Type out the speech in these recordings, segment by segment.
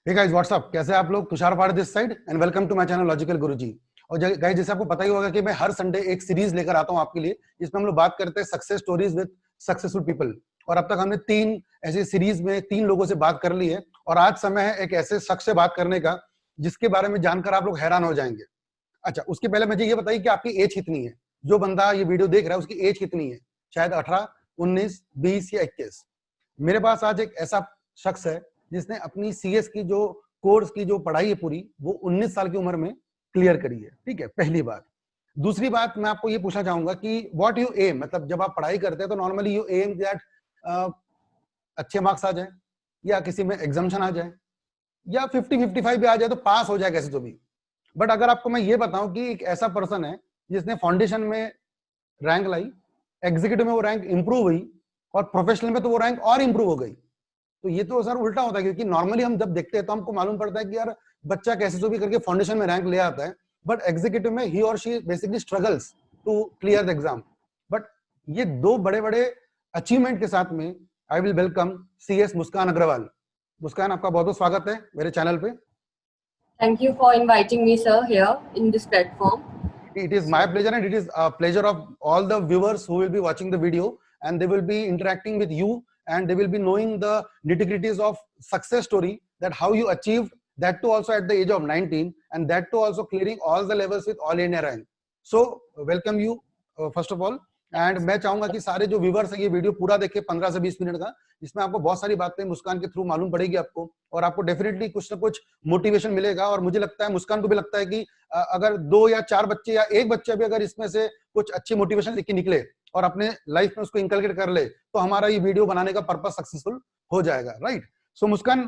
Hey guys what's up, कैसे आप लोग? तुषार पाड़ this side and welcome to my channel logical Guruji. और गाइस, जैसे आपको पता ही होगा कि मैं हर संडे एक सीरीज लेकर आता हूं आपके लिए, जिसमें हम लोग बात करते हैं success stories with successful people. और अब तक हमने 3 ऐसी सीरीज में 3 लोगों से बात कर ली है, और आज समय है एक ऐसे शख्स से बात करने का जिसके बारे में जानकर आप लोग हैरान हो जाएंगे। अच्छा, उसके पहले मुझे ये बताइए कि आपकी एज कितनी है? जो बंदा ये वीडियो देख रहा है उसकी एज कितनी है? शायद 18, 19, 20 या 21। मेरे पास आज एक ऐसा शख्स है जिसने अपनी सीएस की जो कोर्स की जो पढ़ाई है पूरी, वो 19 साल की उम्र में क्लियर करी है। ठीक है, पहली बात। दूसरी बात, मैं आपको ये पूछना चाहूंगा कि व्हाट यू एम, मतलब जब आप पढ़ाई करते हैं तो नॉर्मली यू एम दैट अच्छे मार्क्स आ जाए, या किसी में एग्जाम्शन आ जाए, या 50-55 भी आ जाए तो पास हो जाए कैसे तो भी। बट अगर आपको मैं ये बताऊं कि एक ऐसा पर्सन है जिसने फाउंडेशन में रैंक लाई, एग्जीक्यूटिव में वो रैंक इंप्रूव हुई, और प्रोफेशनल में तो वो रैंक और इंप्रूव हो गई, तो ये तो सर उल्टा होता है। क्योंकि नॉर्मली हम जब देखते हैं तो हमको मालूम पड़ता है कि यार बच्चा कैसे तो भी करके फाउंडेशन में रैंक ले आता है, बट एग्जीक्यूटिव में ही और she basically struggles to clear the exam. But ये 2 बड़े बड़े अचीवमेंट के साथ में I will welcome CS Muskan Agrawal. Muskan, आपका बहुत बहुत स्वागत है मेरे चैनल पे। Thank you for inviting me, sir, here in this platform. It is my pleasure, and it is a pleasure of all the viewers who will be watching the video, and they will be interacting with you, and they will be knowing the nitty-gritties of success story, that how you achieved that too also at the age of 19, and that too also clearing all the levels with all India rank. So welcome you first of all, and मैं चाहूंगा कि सारे जो viewers हैं ये video पूरा देखें 15 से 20 मिनट का, जिसमें आपको बहुत सारी बातें मुस्कान के थ्रू मालूम पड़ेगी आपको, और आपको डेफिनेटली कुछ ना कुछ मोटिवेशन मिलेगा। और मुझे लगता है, मुस्कान को भी लगता है कि अगर 2 या 4 बच्चे या एक बच्चा भी अगर इसमें से कुछ अच्छी मोटिवेशन लेके निकले और अपने लाइफ में उसको इंकलकेट कर ले, तो हमारा ये वीडियो बनाने का पर्पस सक्सेसफुल हो जाएगा, राइट? सो मुस्कान,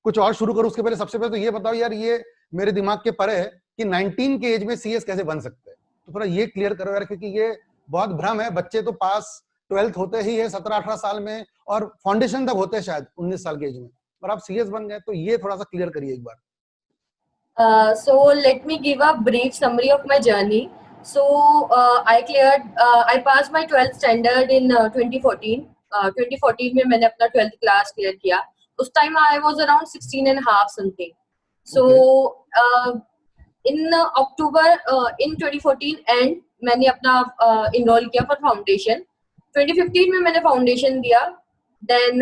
कुछ और शुरू करूं उसके पहले सबसे पहले तो ये बताओ यार, ये मेरे दिमाग के परे है कि 19 के एज में सीएस कैसे बन सकते हैं, तो थोड़ा ये क्लियर करो यार, क्योंकि ये बहुत भ्रम है। बच्चे तो पास 12th होते ही है 17-18 साल में, और फाउंडेशन तक होते हैं शायद 19 साल के एज में, और आप सीएस बन गए, तो ये थोड़ा सा क्लियर करिए एक बार। So let me give a brief summary of my journey. So I passed my 12th standard in 2014. 2014 में मैंने अपना 12th class clear किया. उस time I was around 16 and a half something. So in October in 2014 end मैंने अपना enroll किया for foundation. 2015 में मैंने foundation दिया. Then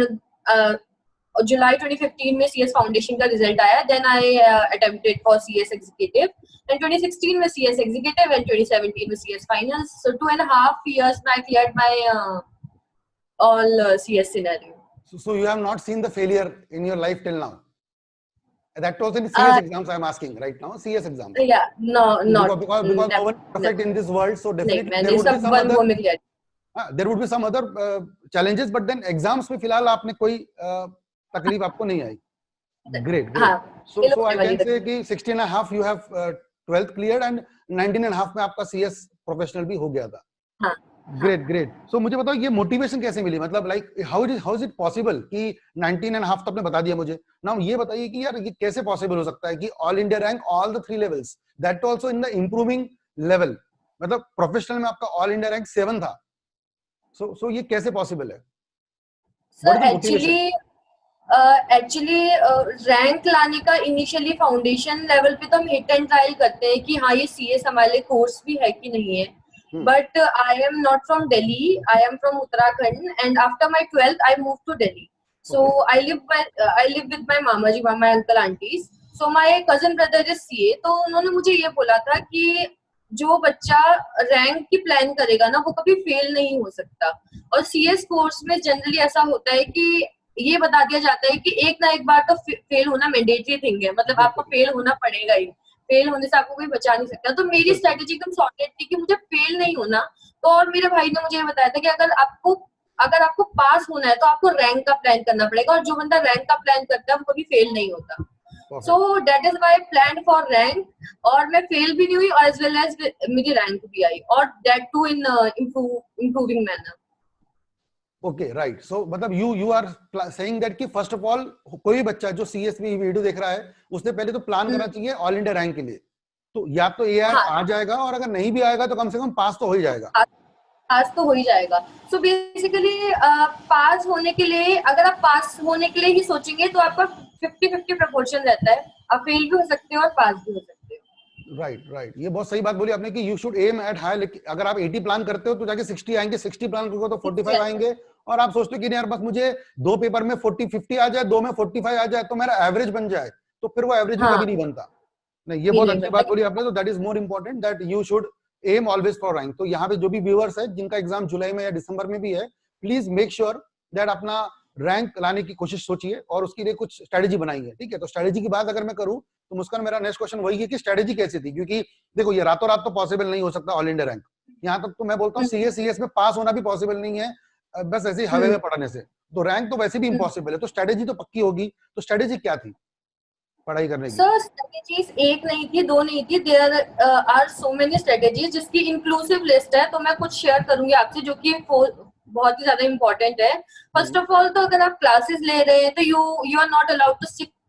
July 2015 में CS फाउंडेशन का रिजल्ट आया. Then I attempted for CS executive, and 2016 में CS एग्जीक्यूटिव, एंड 2017 में CS finals. So 2.5 years I cleared my all CS scenario. So you have not seen the failure in your life till now? That was in CS exams I am asking right now. CS exams. Yeah, no, not because no one is perfect in this world, so definitely there would be some other challenges, but then exams में फिलहाल आपने कोई तकलीफ आपको नहीं आई. Great. So I can say कि 16 and a half you have 12th cleared, and 19 and a half में आपका CS प्रोफेशनल भी हो गया था. ग्रेट. सो मुझे बताओ ये मोटिवेशन कैसे मिली, मतलब like how is it possible कि 19 and a half तो आपने बता दिया मुझे. नाउ ये बताइए कि यार ये कैसे पॉसिबल हो सकता है कि all India rank, all the 3 levels, that also in the improving level, मतलब प्रोफेशनल में आपका ऑल इंडिया रैंक 7 था. सो ये कैसे पॉसिबल है? एक्चुअली रैंक लाने का इनिशियली फाउंडेशन लेवल पे तो हम हिट एंड ट्रायल करते हैं कि हाँ ये सीएस हमारे लिए कोर्स भी है कि नहीं है. But I am not from Delhi, I am from Uttarakhand, and after my 12th I move to Delhi. So I live with my मामा जी, my uncle aunties. So my cousin brother is CA. तो उन्होंने मुझे ये बोला था कि जो बच्चा रैंक की प्लान करेगा ना वो कभी फेल नहीं हो सकता. और सीएस कोर्स में जनरली ऐसा होता है कि ये बता दिया जाता है कि एक ना एक बार तो फेल होना मैंडेटरी थिंग है, मतलब आपको फेल होना पड़ेगा ही, फेल होने से आपको कोई बचा नहीं सकता. तो मेरी स्ट्रेटेजी एकदम सॉर्टेड थी कि मुझे फेल नहीं होना. तो और मेरे भाई ने मुझे बताया था कि अगर आपको पास होना है तो आपको रैंक का प्लान करना पड़ेगा, और जो बंदा रैंक का प्लान करता है वो कभी फेल नहीं होता. So that is why plan for rank, और मैं फेल भी नहीं हुई, और एज वेल एज मेरी रैंक भी आई, और that too in improving manner. Okay, right. So मतलब यू आर सेइंग दैट कि फर्स्ट ऑफ ऑल कोई बच्चा जो सीएस में वीडियो देख रहा है उसने पहले तो प्लान करना चाहिए ऑल इंडिया रैंक के लिए. तो या तो एआर आ जाएगा, और अगर नहीं भी आएगा तो कम से कम पास तो हो ही जाएगा. पास तो हो ही जाएगा. सो बेसिकली पास होने के लिए, अगर आप पास होने के लिए ही सोचेंगे तो आपका 50-50 प्रोपोर्शन रहता है, आप फेल भी हो सकते हो और पास भी हो सकते हो। राइट, ये बहुत सही बात बोली आपने कि you should aim at high. अगर आप 80 प्लान करते हो तो जाके 60 आएंगे, 60 प्लान करोगे तो 45 आएंगे, और आप सोचते हो कि नहीं यार बस मुझे 2 पेपर में 40-50 आ जाए, 2 में 45 आ जाए तो मेरा एवरेज बन जाए, तो फिर वो एवरेज भी हाँ, कभी नहीं बनता। नहीं, ये भी बहुत नहीं अच्छी बनता। बात बोली आपने। तो that is more important that you should am always for rank. तो यहाँ पे जो भी व्यूअर्स है जिनका एग्जाम जुलाई में या दिसंबर में भी है, प्लीज मेक श्योर दैट अपना रैंक लाने की कोशिश सोचिए और उसके लिए कुछ स्ट्रेटेजी बनाइए, ठीक है। तो स्ट्रेटेजी की बात अगर मैं करूं तो मुस्कान, मेरा नेक्स्ट क्वेश्चन वही है कि स्ट्रेटेजी कैसी थी, क्योंकि देखो ये रातों रात तो पॉसिबल नहीं हो सकता ऑल इंडिया रैंक। यहाँ तक तो मैं बोलता हूँ सीएस में पास होना भी पॉसिबल नहीं है, बस ऐसे ही हवे में पढ़ने से। तो रैंक तो वैसे भी इम्पॉसिबल है, तो स्ट्रेटेजी तो पक्की होगी। तो स्ट्रेटेजी क्या थी पढ़ाई करने की? सर स्ट्रेटेजीज एक नहीं थी, दो नहीं थी, there are so many strategies जिसकी इंक्लूसिव लिस्ट है। तो मैं कुछ शेयर करूंगी आपसे जो कि बहुत ही ज्यादा इंपॉर्टेंट है। फर्स्ट ऑफ ऑल, तो अगर आप क्लासेस ले रहे हैं तो you are not allowed to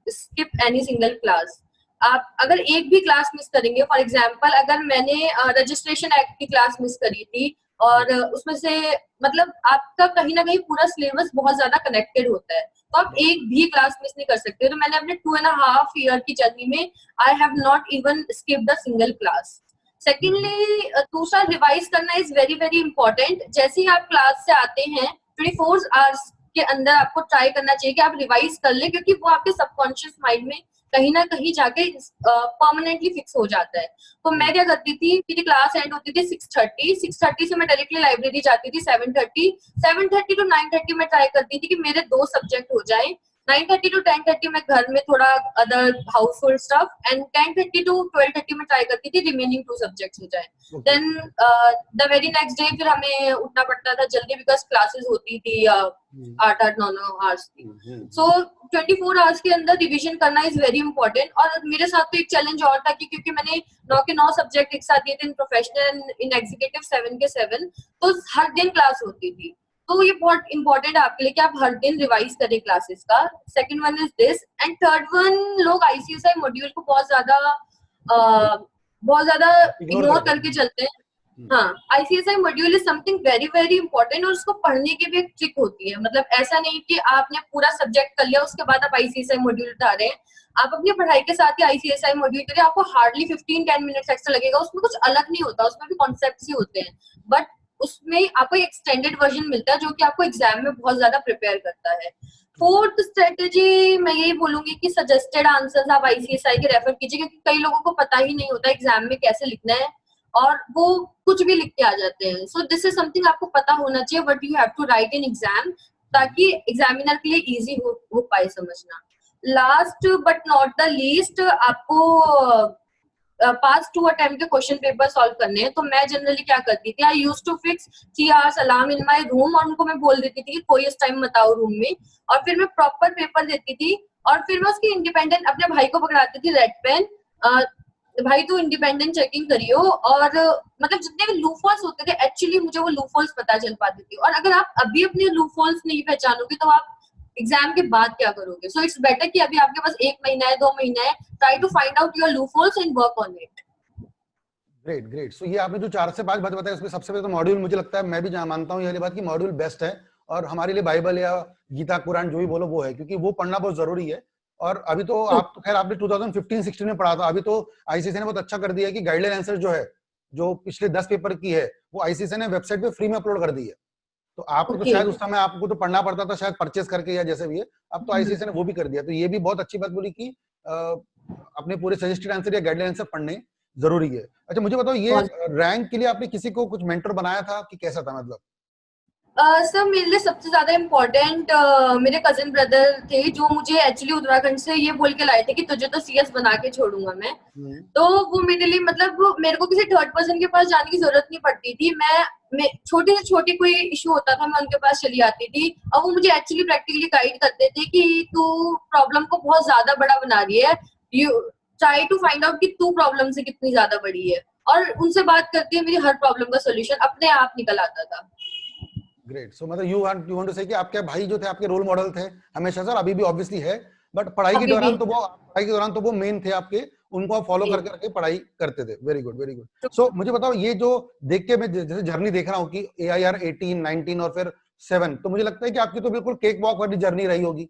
skip any single class. आप अगर एक भी क्लास मिस करेंगे, फॉर एग्जाम्पल अगर मैंने रजिस्ट्रेशन एक्ट की क्लास मिस करी थी और उसमें से मतलब आपका कहीं ना कहीं पूरा सिलेबस बहुत ज्यादा कनेक्टेड होता है, तो आप एक भी क्लास मिस नहीं कर सकते। तो मैंने अपने 2.5 ईयर की जर्नी में I have not even skipped a single class. Secondly, दूसरा, रिवाइज करना इज वेरी वेरी इंपॉर्टेंट। जैसे ही आप क्लास से आते हैं 24 आवर्स के अंदर आपको ट्राई करना चाहिए कि आप रिवाइज कर लें, क्योंकि वो आपके सबकॉन्शियस माइंड में कहीं ना कहीं जाके परमानेंटली फिक्स हो जाता है। तो मैं क्या करती थी, मेरी क्लास एंड होती थी 6:30 से मैं डायरेक्टली लाइब्रेरी जाती थी 7:30 टू 9:30 में ट्राई करती थी कि मेरे 2 सब्जेक्ट हो जाए। 9:30 टू 10:30 में घर में थोड़ा other household stuff, and 10:30 to 12:30 में ट्राई करती थी रिमेनिंग 2 सब्जेक्ट्स हो जाए। Then the very next day फिर हमें उठना पड़ता था जल्दी, बिकॉज क्लासेस होती थी 8-9 आवर्स की। सो 24 आवर्स के अंदर रिवीजन करना इज वेरी इंपॉर्टेंट। और मेरे साथ तो एक चैलेंज और था कि क्योंकि मैंने 9 के 9 सब्जेक्ट एक साथ दिए थे, इन प्रोफेशनल इन एग्जीक्यूटिव 7 के 7, तो हर दिन क्लास होती थी। तो ये बहुत इंपॉर्टेंट है आपके लिए कि आप हर दिन रिवाइज करें क्लासेस का। Second one is this, and third one, लोग आईसीएसआई मॉड्यूल को बहुत ज्यादा इग्नोर करके चलते हैं। हाँ, ICSI module is something very very important, और उसको पढ़ने की भी एक ट्रिक होती है। मतलब ऐसा नहीं कि आपने पूरा सब्जेक्ट कर लिया उसके बाद आप आईसीएसआई मॉड्यूल उठा रहे हैं। आप अपनी पढ़ाई के साथ ही आईसीएसआई मॉड्यूल करिए, आपको हार्डली 15-10 मिनट्स एक्स्ट्रा लगेगा। उसमें कुछ अलग नहीं होता, उसमें भी कॉन्सेप्ट्स ही होते हैं, बट उसमें आपको एक्सटेंडेड वर्जन मिलता है जो कि आपको एग्जाम में बहुत ज्यादा प्रिपेयर करता है। फोर्थ स्ट्रेटेजी मैं यही बोलूंगी कि सजेस्टेड आंसर्स आप आईसीएसआई के रेफर कीजिए, क्योंकि कई लोगों को पता ही नहीं होता एग्जाम में कैसे लिखना है और वो कुछ भी लिख के आ जाते हैं। सो दिस इज समथिंग आपको पता होना चाहिए what you have to write in exam, ताकि एग्जामिनर के लिए इजी हो पाए समझना। Last but not the least, आपको पास्ट 2 अटेम्प्ट के क्वेश्चन पेपर सॉल्व करने हैं। तो मैं जनरली क्या करती थी, I used to fix 3 hours alarm in my room, और उनको मैं बोल देती थी कि कोई इस टाइम मत आओ रूम में, और फिर मैं प्रॉपर पेपर देती थी। और फिर मैं उसकी इंडिपेंडेंट अपने भाई को पकड़ाती थी रेड पेन, भाई तू इंडिपेंडेंट चेकिंग करियो। और मतलब जितने भी लूफॉल्स होते थे, एक्चुअली मुझे वो लूफॉल्स पता चल पाती थी। और अगर आप अभी अपने लूफॉल्स नहीं पहचानोगे तो आप एग्जाम के बाद क्या करोगे? सो इट्स बेटर कि अभी आपके पास 1 महीना है, 2 महीना है, try to find out your loopholes and work on it. Great. So ये आपने जो 4 से 5 बात बताई, उसमें सबसे पहले तो मॉड्यूल, मुझे लगता है, मैं भी जहां मानता हूँ ये वाली बात कि मॉड्यूल बेस्ट है, और हमारे लिए बाइबल या गीता कुरान जो भी बोलो वो है, क्योंकि वो पढ़ना बहुत जरूरी है। और अभी तो आप तो खैर आपने 2015-16 में पढ़ा था, अभी तो आईसीएसई ने बहुत अच्छा कर दिया है कि गाइडलाइन आंसर जो है, जो पिछले 10 पेपर की है, वो आईसीएसई ने वेबसाइट पे फ्री में अपलोड कर दी है। तो आपको तो शायद उस समय आपको तो पढ़ना पड़ता था शायद परचेस करके या जैसे भी है, अब तो आईसीएसई ने वो भी कर दिया। तो ये भी बहुत अच्छी बात बोली कि अपने पूरे सजेस्टेड आंसर या गाइडलाइन आंसर पढ़ने जरूरी है। अच्छा मुझे बताओ, ये रैंक के लिए आपने किसी को कुछ मेंटर बनाया था कि कैसा था? मतलब सर मेरे लिए सबसे ज्यादा इम्पोर्टेंट मेरे कजिन ब्रदर थे, जो मुझे एक्चुअली उत्तराखंड से ये बोल के लाए थे कि तुझे तो सीएस बना के छोड़ूंगा मैं। तो वो मेरे लिए, मतलब मेरे को किसी थर्ड पर्सन के पास जाने की जरूरत नहीं पड़ती थी। मैं छोटे से छोटे कोई इशू होता था, मैं उनके पास चली आती थी, और वो मुझे एक्चुअली प्रैक्टिकली गाइड करते थे कि तू प्रॉब्लम को बहुत ज्यादा बड़ा बना रही है, you try to find out कि तू प्रॉब्लम से कितनी ज्यादा बड़ी है। और उनसे बात करती है, मेरी हर प्रॉब्लम का सोल्यूशन अपने आप निकल आता था। ग्रेट। सो मतलब यू वांट टू से कि आपके भाई जो थे आपके रोल मॉडल थे हमेशा, सर अभी भी ऑब्वियसली है, बट पढ़ाई के दौरान तो वो मेन थे आपके, उनको आप फॉलो कर करके पढ़ाई करते थे। Very good. सो मुझे बताओ, ये जो देख के मैं जैसे जर्नी देख रहा हूँ कि AIR 18, 19 और फिर 7, तो मुझे लगता है कि आपकी तो बिल्कुल केक वॉक वाली जर्नी रही होगी।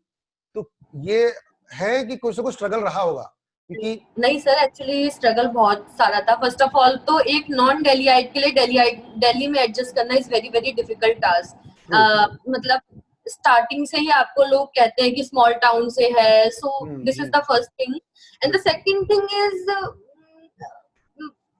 तो ये है कि कुछ ना कुछ स्ट्रगल रहा होगा, क्योंकि नहीं सर, एक्चुअली स्ट्रगल बहुत सारा था। फर्स्ट ऑफ ऑल तो एक नॉन दिल्लीite के लिए दिल्ली में एडजस्ट करना is very very difficult true true. Task. मतलब स्टार्टिंग से ही आपको लोग कहते हैं कि स्मॉल टाउन से है, so this is the first thing. And the second thing is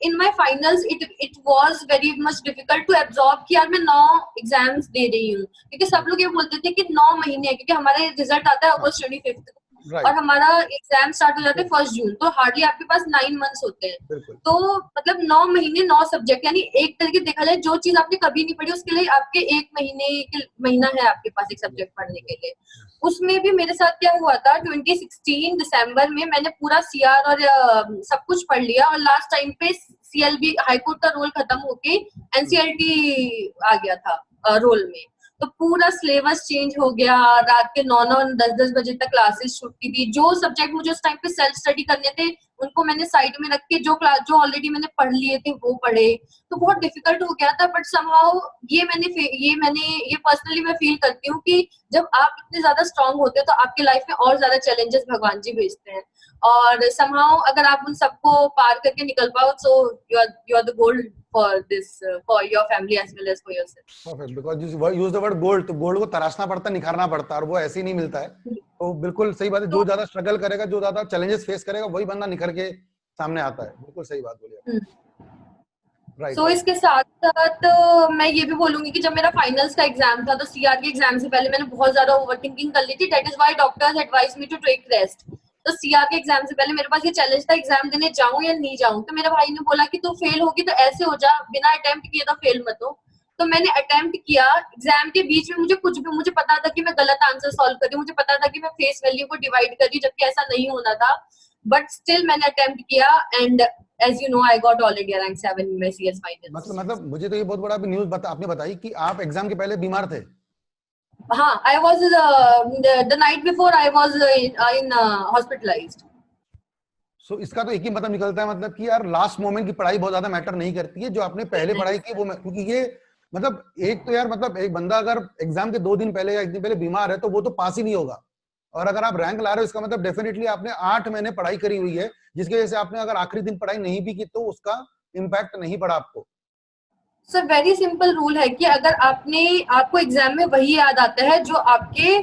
in my finals it was very much difficult to absorb कि यार मैं 9 एग्जाम्स दे रही हूँ, क्योंकि सब लोग ये बोलते थे कि 9 महीने है, क्योंकि हमारे रिजल्ट आता है अगस्त 25 और राइट, हमारा एग्जाम स्टार्ट हो जाते हैं 1 जून, तो हार्डली आपके पास 9 मंथ्स होते हैं। बिल्कुल। तो मतलब 9 महीने 9 सब्जेक्ट, यानी एक तरीके देखा जाए जो चीज आपने कभी नहीं पढ़ी उसके लिए आपके 1 महीना है आपके पास एक सब्जेक्ट पढ़ने के लिए। उसमें भी मेरे साथ क्या हुआ था, 2016 दिसंबर में मैंने पूरा सीआर और सब कुछ पढ़ लिया, और लास्ट टाइम पे सीएलबी हाईकोर्ट का रोल खत्म होके एनसीएलटी आ गया था रोल में। तो पूरा सिलेबस चेंज हो गया, रात के 9-9 10-10 बजे तक क्लासेस छूटती थी। जो सब्जेक्ट मुझे उस टाइम पे सेल्फ स्टडी करने थे उनको मैंने साइड में रख के जो ऑलरेडी मैंने पढ़ लिए थे वो पढ़े। तो बहुत डिफिकल्ट हो गया था, बट समहाउ ये पर्सनली मैं फील करती हूँ कि जब आप इतने ज्यादा स्ट्रांग होते हैं तो आपके लाइफ में और ज्यादा चैलेंजेस भगवान जी भेजते हैं, और समहाउ अगर आप उन सबको पार करके निकल पाओ, so you are the gold for this, for your family as well as for yourself. Perfect, because use the word gold, तो गोल्ड को तराशना पड़ता है, निखारना पड़ता है, और वो ऐसे ही नहीं मिलता है। तो बिल्कुल सही बात है, जो ज्यादा स्ट्रगल करेगा, जो ज्यादा चैलेंजेस फेस करेगा, वही बंदा निखर के सामने आता है। बिल्कुल सही बात बोली आपने। Right so right. इसके साथ साथ मैं ये भी बोलूंगी कि जब मेरा फाइनल्स का एग्जाम था तो सीआर के एग्जाम से पहले मैंने बहुत ज्यादा ओवरथिंकिंग कर ली थी। That is why doctors advise me to take rest. तो सीआर के एग्जाम से पहले मेरे पास ये चैलेंज था, एग्जाम देने जाऊं या नहीं जाऊं। तो मेरे भाई ने बोला कि तू फेल होगी तो ऐसे हो जा, बिना अटेम्प्ट किए तो फेल मत हो। तो मैंने अटेम्प्ट किया। एग्जाम के बीच में मुझे पता था कि मैं गलत आंसर सॉल्व कर रही हूँ, मुझे पता था कि मैं फेस वैल्यू को डिवाइड कर रही हूँ, जबकि ऐसा नहीं होना था। बट स्टिल मैंने अटेम्प्ट किया, and as you know I got all India rank 7 in my CS finals. मतलब मुझे तो ये बहुत बड़ा न्यूज आपने बताई कि आप एग्जाम के पहले बीमार थे। हाँ, I was the night before I was in hospitalized. सो इसका तो एक ही मतलब निकलता है, मतलब कि यार लास्ट मोमेंट की पढ़ाई बहुत ज्यादा मैटर नहीं करती है, जो आपने पहले पढ़ाई की वो क्योंकि ये मतलब एक तो यार मतलब एक बंदा अगर एग्जाम के 2 दिन पहले या 1 दिन पहले बीमार है तो वो तो पास ही नहीं होगा। और अगर आप रैंक ला रहे हो इसका मतलब डेफिनेटली आपने 8 महीने पढ़ाई करी हुई है, जिसकी वजह से आपने अगर आखिरी दिन पढ़ाई नहीं भी की तो उसका इम्पैक्ट नहीं पड़ा आपको। सर वेरी सिंपल रूल है कि अगर आपको एग्जाम में वही याद आता है जो आपके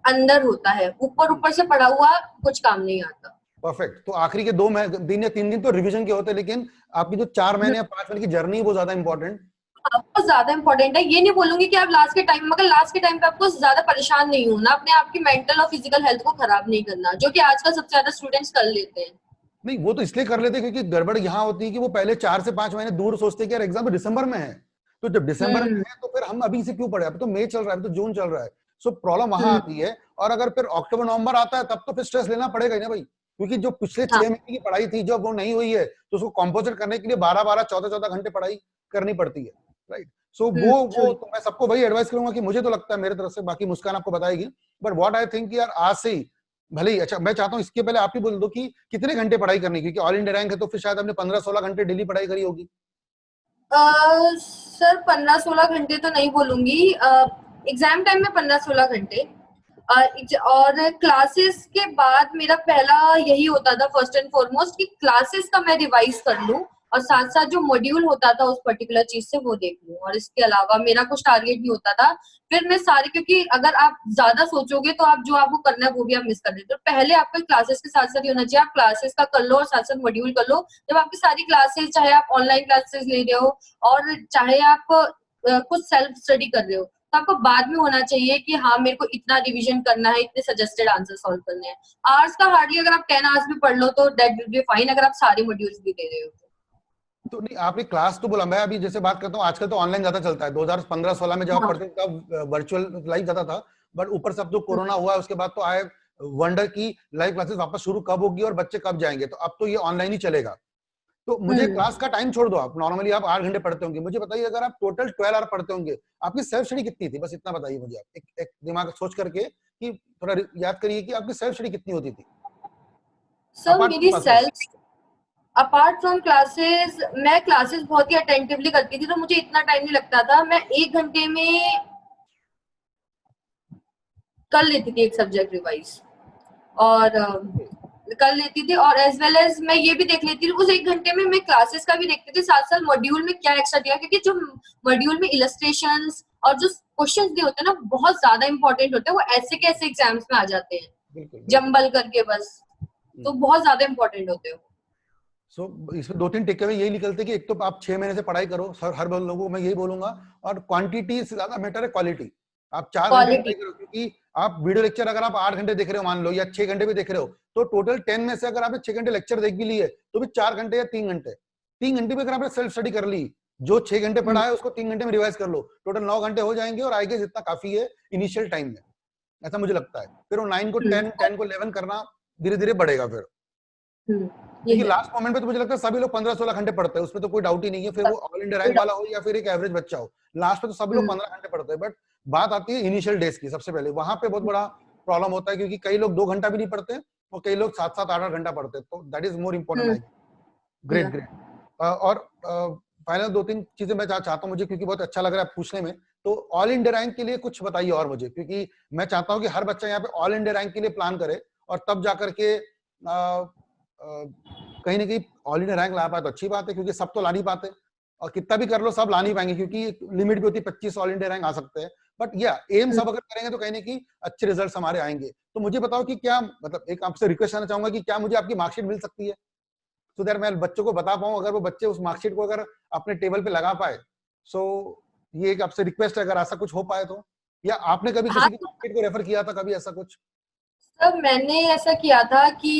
अंदर होता है, ऊपर ऊपर से पढ़ा हुआ कुछ काम नहीं आता। परफेक्ट। तो आखिरी के 2 दिन या 3 दिन तो रिवीजन के होते हैं, लेकिन आपकी जो 4 महीने या 5 महीने की जर्नी है वो ज्यादा इंपॉर्टेंट। बहुत ज्यादा इंपॉर्टेंट है। ये नहीं बोलूंगी कि आप लास्ट के टाइम, मगर लास्ट के टाइम पे आपको ज्यादा परेशान नहीं होना, अपने आपकी मेंटल और फिजिकल हेल्थ को खराब नहीं करना, जो कि आजकल सबसे ज्यादा स्टूडेंट्स कर लेते हैं। नहीं, वो तो इसलिए कर लेते हैं क्योंकि गड़बड़ यहाँ होती है कि वो पहले 4 से 5 महीने दूर सोचते हैं कि यार एग्जाम तो दिसंबर में है, तो जब दिसंबर में है तो फिर हम अभी से क्यों पढ़े, अभी तो मई चल रहा है, अभी तो जून चल रहा है। सो प्रॉब्लम वहां आती है। और अगर फिर अक्टूबर नवंबर आता है तब तो फिर स्ट्रेस लेना पड़ेगा ही ना भाई, क्योंकि जो पिछले 6 महीने की पढ़ाई थी जब वो नहीं हुई है तो उसको कॉम्पोजिट करने के लिए 12-12 14-14 घंटे पढ़ाई करनी पड़ती है। राइट। सो वो तो मैं सबको वही एडवाइस करूंगा कि मुझे तो लगता है मेरे तरफ से, बाकी मुस्कान आपको बताएगी, बट व्हाट आई थिंक यार आज से ही भले ही, अच्छा मैं चाहता हूँ इसके पहले आप ही बोल दो कि कितने घंटे पढ़ाई करनी, क्योंकि ऑल इंडिया रैंक है तो फिर शायद आपने 15-16 घंटे डेली पढ़ाई करी होगी। सर 15-16 घंटे तो नहीं बोलूंगी, एग्जाम टाइम में 15-16 घंटे। और क्लासेस के बाद मेरा पहला यही होता था फर्स्ट एंड फॉरमोस्ट कि क्लासेस का मैं रिवाइज कर लूं, और साथ साथ जो मॉड्यूल होता था उस पर्टिकुलर चीज से वो देख लूं, और इसके अलावा मेरा कुछ टारगेट नहीं होता था। फिर मैं सारे, क्योंकि अगर आप ज्यादा सोचोगे तो आप जो आपको करना है वो भी आप मिस कर देते हो। पहले आपको क्लासेस के साथ साथ ये होना चाहिए, आप क्लासेस का कर लो और साथ साथ मॉड्यूल कर लो। जब आपकी सारी क्लासेस, चाहे आप ऑनलाइन क्लासेस ले रहे हो और चाहे आप कुछ सेल्फ स्टडी कर रहे हो, तो आपको बाद में होना चाहिए कि हाँ मेरे को इतना रिवीजन करना है, इतने सजेस्टेड आंसर सॉल्व करने हैं। आवर्स का हार्डली अगर आप 10 आवर्स भी पढ़ लो तो दैट विल बी फाइन, अगर आप सारे मॉड्यूल्स भी दे रहे हो तो नहीं, आपने क्लास तो बोला, मैं अभी जैसे बात करता हूँ आजकल तो ऑनलाइन ज्यादा चलता है, 2015-16 में जब आप हाँ। पढ़ते थे तब वर्चुअल लाइव ज्यादा था, बट ऊपर से अब जो कोरोना हुआ है उसके बाद तो आए वंडर की लाइव क्लासेस वापस शुरू कब होगी और बच्चे कब जाएंगे, तो अब तो ये ऑनलाइन ही चलेगा। तो मुझे क्लास का टाइम छोड़ दो, आप नॉर्मली आप 8 घंटे पढ़ते होंगे, मुझे बताइए अगर आप टोटल 12 आवर पढ़ते होंगे, आपकी सेल्फ स्टडी कितनी थी, बस इतना बताइए मुझे आप, एक दिमाग सोच करके कि थोड़ा याद करिए कि आपकी सेल्फ स्टडी कितनी होती थी सर। अपार्ट मेरी from classes. Self apart from classes, मैं क्लासेस बहुत ही अटेंटिवली करती थी, तो मुझे इतना टाइम नहीं लगता था। मैं 1 घंटे में कर लेती थी एक सब्जेक्ट रिवाइज। और कर लेती थी, और एज वेल एज मैं ये भी देख लेती थी उस 1 घंटे में, मैं क्लासेस का भी देखती थी साथ साथ मॉड्यूल में क्या एक्स्ट्रा दिया, क्योंकि जो मॉड्यूल में इलस्ट्रेशंस और जो क्वेश्चंस दिए होते हैं ना बहुत ज्यादा इंपॉर्टेंट होते हैं, वो ऐसे के ऐसे एग्जाम्स में आ जाते हैं बिल्कुल जंबल करके बस, तो बहुत ज्यादा इंपॉर्टेंट होते हैं। सो इसमें 2-3 टेक अवे यही निकलते कि एक तो आप 6 महीने से पढ़ाई करो, हर लोगों को मैं यही बोलूंगा, और क्वांटिटी से ज्यादा मैटर है क्वालिटी। आप 4 घंटे पढ़ाई करो, क्योंकि आप वीडियो लेक्चर अगर आप 8 घंटे देख रहे हो मान लो, या 6 घंटे भी देख रहे हो, तो टोटल 10 में से अगर आपने 6 घंटे लेक्चर देख भी लिए तो भी 4 घंटे या 3 घंटे भी अगर आपने सेल्फ स्टडी कर ली, जो 6 घंटे पढ़ा है उसको 3 घंटे में रिवाइज कर लो, टोटल 9 घंटे हो जाएंगे, और आई गेस इतना काफी है इनिशियल टाइम में, ऐसा मुझे लगता है। फिर वो 9 को 10, 10 को 11 करना धीरे धीरे बढ़ेगा फिर, क्योंकि लास्ट मोमेंट पे तो मुझे लगता है सभी लोग 15-16 घंटे पढ़ते हैं, उसमें तो कोई डाउट ही नहीं है, फिर वो ऑल इंडिया रैंक वाला हो या फिर एक एवरेज बच्चा हो, लास्ट में तो सब लोग 15 घंटे पढ़ते हैं। बट बात आती है इनिशियल डेज की, सबसे पहले वहां पे बहुत बड़ा प्रॉब्लम होता है, क्योंकि कई लोग 2 घंटा भी नहीं पढ़ते और कई लोग 7-7, 8-8 घंटा पढ़ते हैं, तो that is more important. I great great. और फाइनल 2-3 चीजें मैं चाहता हूँ मुझे, क्योंकि बहुत अच्छा लग रहा है पूछने में, तो ऑल इंडिया रैंक के लिए कुछ बताइए और मुझे, क्योंकि मैं चाहता हूँ कि हर बच्चा यहाँ पे ऑल इंडिया रैंक के लिए प्लान करे, और तब जाकर के कहीं ना कहीं ऑल इंडिया रैंक ला पाए तो अच्छी बात है, क्योंकि सब तो ला नहीं पाते, और कितना भी कर लो सब ला नहीं पाएंगे, क्योंकि लिमिट भी होती है 25 ऑल इंडिया रैंक आ सकते हैं। बट या एम सब अगर करेंगे तो कहीं ना कहीं अच्छे रिजल्ट हमारे आएंगे। तो मुझे बताओ कि क्या, मतलब एक आपसे रिक्वेस्ट करना चाहूंगा कि क्या मुझे आपकी मार्कशीट मिल सकती है, तो दैट मैं बच्चों को बता पाऊं, अगर वो बच्चे उस मार्कशीट को अगर अपने टेबल पे लगा पाए। सो ये एक आपसे रिक्वेस्ट है, अगर ऐसा कुछ हो पाए तो, या आपने कभी किसी की मार्कशीट को रेफर किया था कभी, ऐसा कुछ? सर मैंने ऐसा किया था कि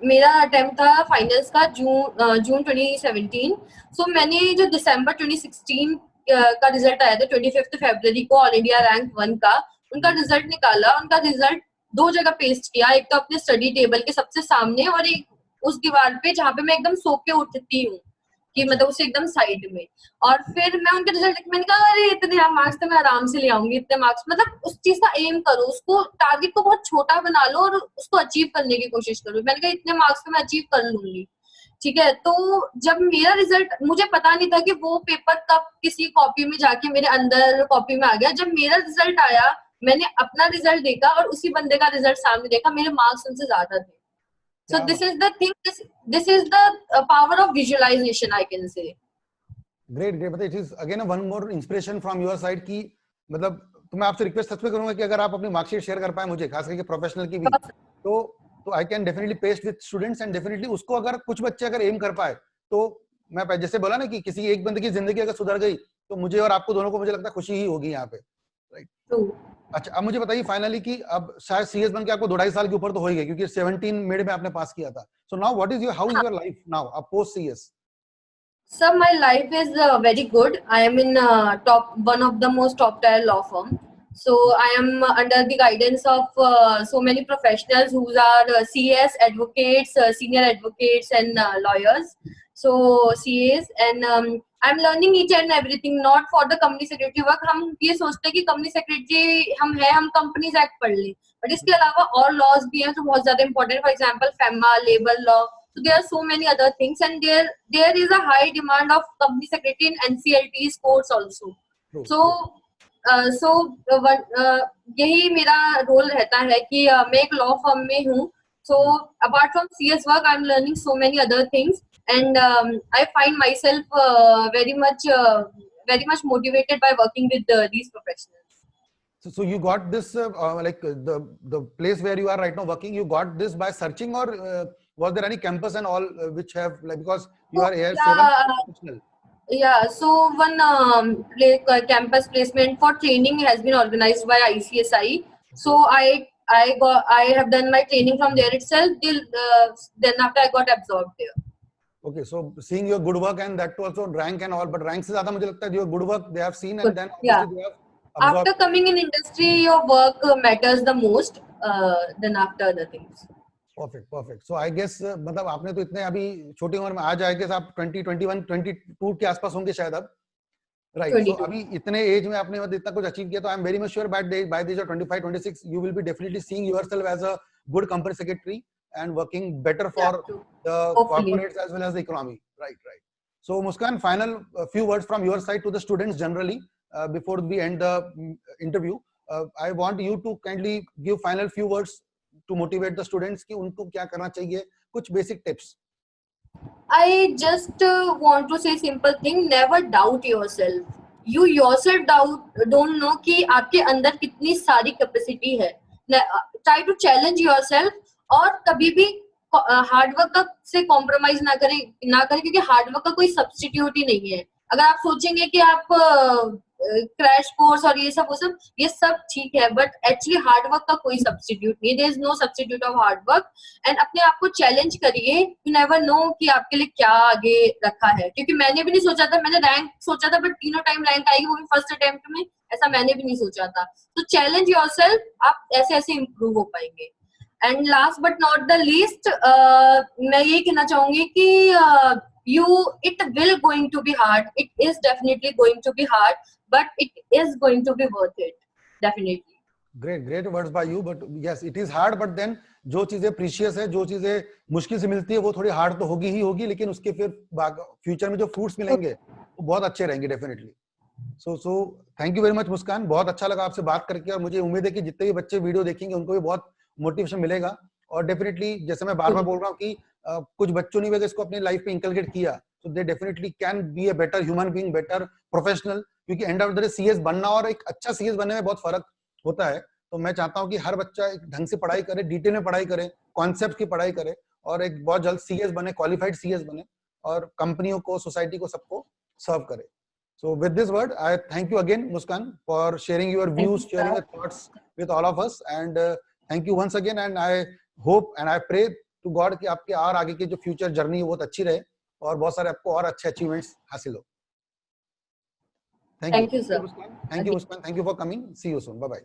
मेरा अटेम्प्ट था फाइनल्स का जून 2017। सो मैंने जो दिसंबर 2016 का रिजल्ट आया था 25 फरवरी को ऑल इंडिया रैंक 1 का, उनका रिजल्ट निकाला। उनका रिजल्ट 2 जगह पेस्ट किया, एक तो अपने स्टडी टेबल के सबसे सामने, और एक उस दीवार पे जहाँ पे मैं एकदम सो के उठती हूँ, कि मतलब उसे एकदम साइड में। और फिर मैं उनके रिजल्ट मैंने कहा अरे इतने मार्क्स तो मैं आराम से ले आऊंगी, इतने मार्क्स, मतलब उस चीज का एम करो, उसको टारगेट को बहुत छोटा बना लो और उसको अचीव करने की कोशिश करो। मैंने कहा इतने मार्क्स तो मैं अचीव कर लूंगी, ठीक है। तो जब मेरा रिजल्ट, मुझे पता नहीं था कि वो पेपर कब किसी कॉपी में जाके मेरे अंदर कॉपी में आ गया। जब मेरा रिजल्ट आया मैंने अपना रिजल्ट देखा और उसी बंदे का रिजल्ट सामने देखा, मेरे मार्क्स उनसे ज्यादा थे। So this is the thing, this is the power of visualization, I can say. Great great. मतलब it is again one more inspiration from your side की, मतलब तो मैं आपसे रिक्वेस्ट सच में करूंगा कि अगर आप अपनी मार्कशीट शेयर कर पाए मुझे, खास करके प्रोफेशनल की भी, तो I can definitely paste with students, and definitely उसको अगर कुछ बच्चे अगर एम कर पाए तो मैं जैसे बोला ना कि किसी एक बंदे की जिंदगी अगर सुधर गई तो मुझे और आपको दोनों को मुझे लगता है खुशी ही होगी यहाँ पे, राइट। अच्छा अब मुझे बताइए फाइनली कि अब शायद सीएस बन के आपको 2.5 साल के ऊपर तो हो ही गए, क्योंकि 17 मिड में आपने पास किया था। So now what is your, how is your life now अब post CS? So my life is very good. I am in one of the most top tier law firm. So I am under the guidance of so many professionals who are CS advocates, senior advocates, and lawyers. So CAs, and I'm learning each and everything. Not for the company secretary work. हम ये सोचते हैं कि company secretary हम companies act पढ़ लें, but इसके अलावा और laws भी हैं जो बहुत ज़्यादा important. For example, FEMA, labor law. So there are so many other things, and there is a high demand of company secretary in NCLT's course also. यही मेरा रोल रहता है कि मैं एक लॉ फर्म में हूँ. So apart from CS work, I'm learning so many other things, and I find myself very much motivated by working with these professionals. So you got this like the place where you are right now working, you got this by searching, or was there any campus and all which have, like, because you are here 7 professional? Yeah, so one campus placement for training has been organized by ICSI. So I have done my training from there itself. Then after I got absorbed there. Okay, so seeing your good work, and that also rank and all, but rank se zyada mujhe lagta hai your good work they have seen, and then obviously they have absorbed. After coming in industry, your work matters the most than after other things. Perfect. So I guess मतलब आपने तो इतने अभी छोटी उम्र में, आज I guess आप 20, 21, 22 के आसपास होंगे शायद अब, राइट। सो अभी इतने एज में आपने मतलब इतना कुछ अचीव किया, तो I am very much sure by the age of 25, 26 you will be definitely seeing yourself as a good company secretary and working better for the corporates as well as the economy, right. So Muskan, final few words from your side to the students generally before we end the interview. I want you to kindly give final few words to motivate the students कि उनको क्या करना चाहिए, कुछ basic tips? I just want to say simple thing, never doubt yourself. You yourself don't know कि आपके अंदर कितनी सारी कैपेसिटी है. Try to challenge yourself और कभी भी हार्ड वर्क से कॉम्प्रोमाइज ना करें क्योंकि हार्ड वर्क का कोई सब्स्टिट्यूट ही नहीं है. अगर आप सोचेंगे कि आप क्रैश कोर्स और ये सब ठीक है, बट एक्चुअली हार्ड वर्क का कोई सब्स्टिट्यूट नहीं, there is no substitute of hard work. And अपने आप को चैलेंज करिए, यू नेवर नो कि आपके लिए क्या आगे रखा है. क्योंकि मैंने भी नहीं सोचा था, मैंने रैंक सोचा था बट तीनों टाइम रैंक आएगी, वो भी फर्स्ट अटेम्प्ट में, ऐसा मैंने भी नहीं सोचा था. तो चैलेंज योरसेल्फ, आप ऐसे ऐसे इम्प्रूव हो पाएंगे. And last but not the least, मैं ये कहना चाहूंगी कि it will going to be hard, it is definitely going to be hard, but it is going to be worth it, definitely. Great words by you, but yes, it is hard, but then जो चीजें precious है, जो चीजें मुश्किल से मिलती है, वो थोड़ी हार्ड तो होगी ही होगी, लेकिन उसके फिर फ्यूचर में जो फ्रूट्स मिलेंगे वो बहुत अच्छे रहेंगे definitely. So thank you very much Muskan, बहुत अच्छा लगा आपसे बात करके, और मुझे उम्मीद है कि जितने भी बच्चे वीडियो देखेंगे उनको भी बहुत मोटिवेशन मिलेगा. और डेफिनेटली जैसे मैं बार बार बोल रहा हूँ कि कुछ बच्चों ने भी अगर इसको अपनी लाइफ में इंकलकेट किया तो they definitely can be a better human being, better professional. क्योंकि end of the day CS बनना और एक अच्छा सीएस बनने में बहुत फर्क होता है. तो मैं चाहता हूं कि हर बच्चा एक ढंग से पढ़ाई करे, डिटेल में पढ़ाई करे, कॉन्सेप्ट की पढ़ाई करे, और एक बहुत जल्द सीएस बने, क्वालिफाइड सीएस बने, और कंपनियों को, सोसाइटी को, सबको सर्व करे. So with this word, I thank you again, Muskan, for sharing your views, sharing your thoughts with all of us, and thank you once again. And I hope and I pray to God कि आपके और आगे की जो future journey है बहुत अच्छी रहे और बहुत सारे आपको और अच्छे अचीवमेंट्स हासिल हो. Thank you, sir. Muskan. Thank you, Muskan. Thank you for coming. See you soon. Bye bye.